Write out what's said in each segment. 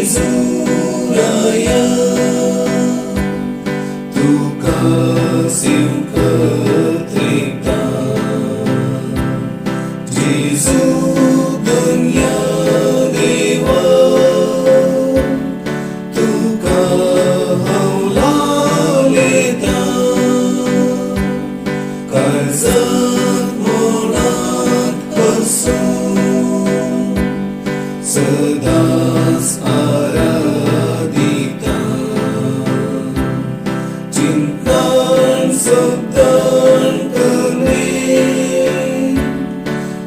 Jesu Raya, Tu kasih keterikatan. Jesu dunia dewa, Tu kau laletan. Karzat monat kasum, sedas araditan. Cintaan sabdan karne,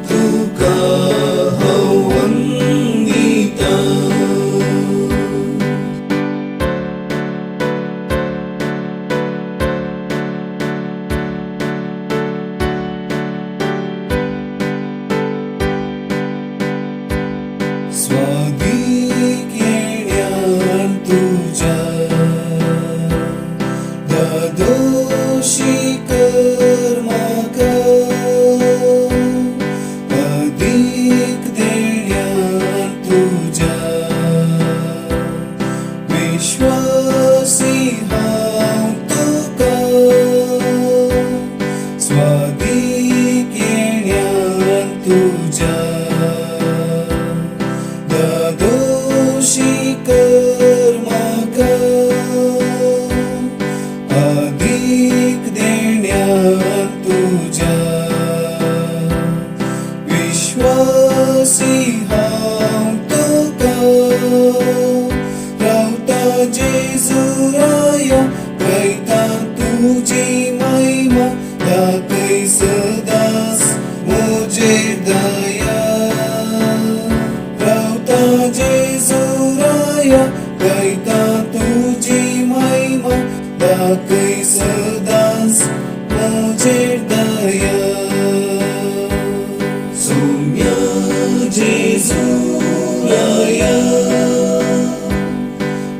Tu kau wanditan. स्वादिक येण्यान तुझ्या दोषी कर्माका अधिक देण्यान तुझ्या विश्वासी हांव तुका स्वादिक येण्यान तुझ्या दोषी कर्माका अधिक देण्यान तुझ्या विश्वासी हांव तुका रावता जेजू राया गायता तुजी महिमा दाखय सदांच म्हजेर दया रावता जेजू राया गायता तुजी महिमा दाखय सदांच म्हजेर दया सौम्य जेजू राया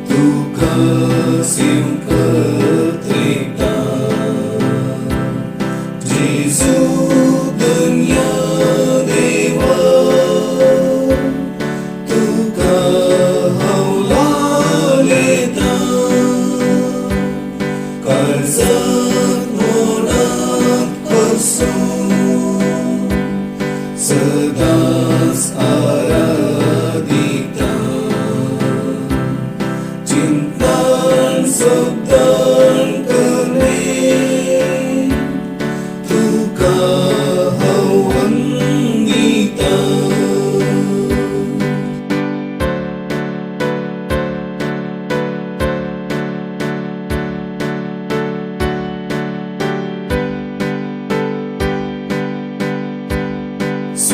Tu kasih keterikatan. Jesu dunia dewa, Tu kau laletan. Karzat monat kasum, sedas araditan. Cintaan sabdan karne, Tu kau wanditan.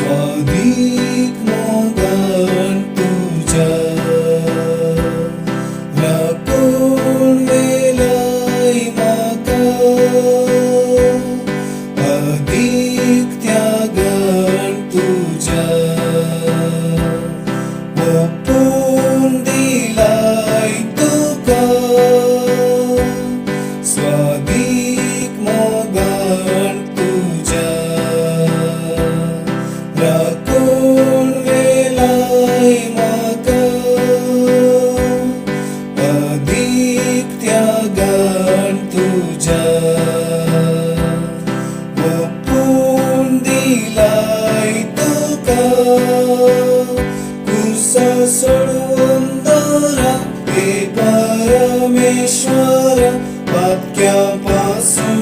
स्वादिक मोगान तुझ्या राखून वेलाय म्हाका अधिक त्यागान तुझ्या ओपून दिलाय तुका स्वादिक मोगान तुझ्या राखून वेलाय म्हाका अधिक त्यागान तुझ्या ओपून दिलाय तुका कुसा सोडून दरा हे परमेश्वर वाक्यापासून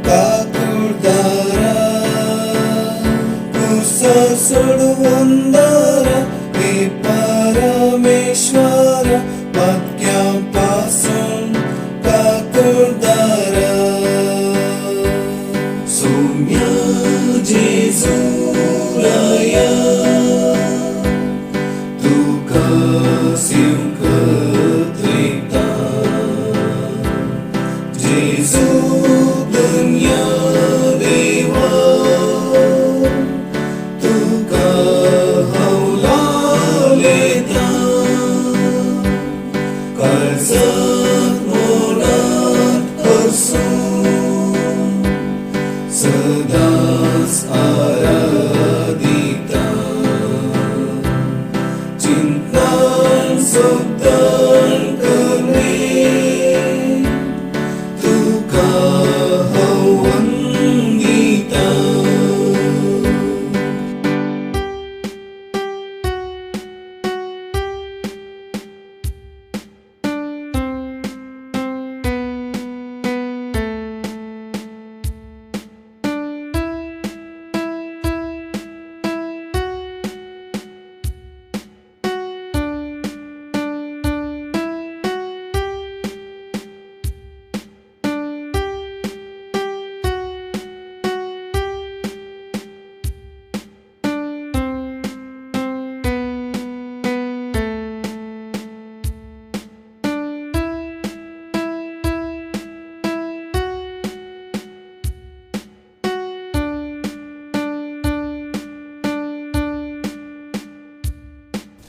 काकुळदारा कुसा सोडून दरा हे परमेश्वर वाक्यापासून काकुळदारा सौम्य जेजू राया Tu kasih keterikatan. Jesu dunia dewa, Tu kau laletan. Karzat monat kasum, sedas araditan. Cintaan Sukhdan करणे तुका हांव वंदिता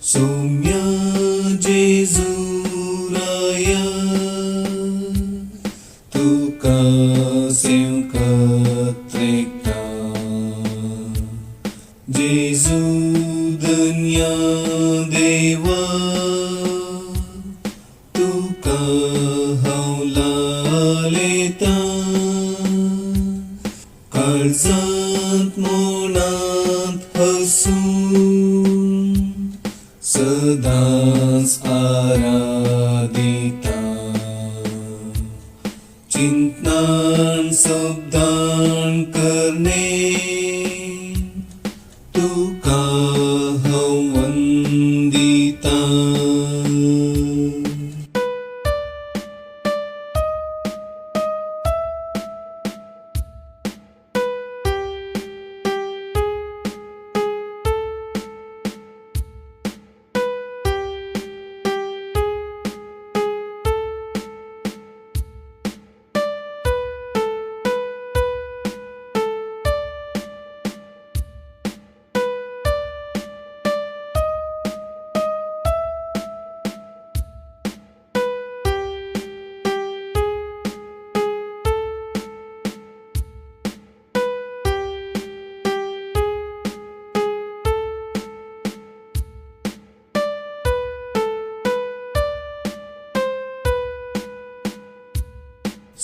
सौम्या जेजुराया तुका सेवकत्रेकता जेजू दुनिया देवा तुका हांव लालयता काळजांत मोनांत हसून सदांच आराधिता चिंतनान शब्दान करणे तुका हांव वंदिता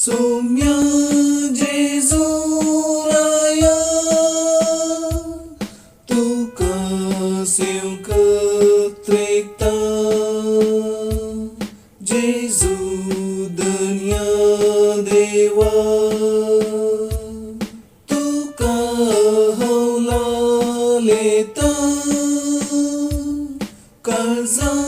सौम्या जेजुराया तुका सेवकत्रेकता जेजू दुनिया देवा तुका हांव लालयता काळजांत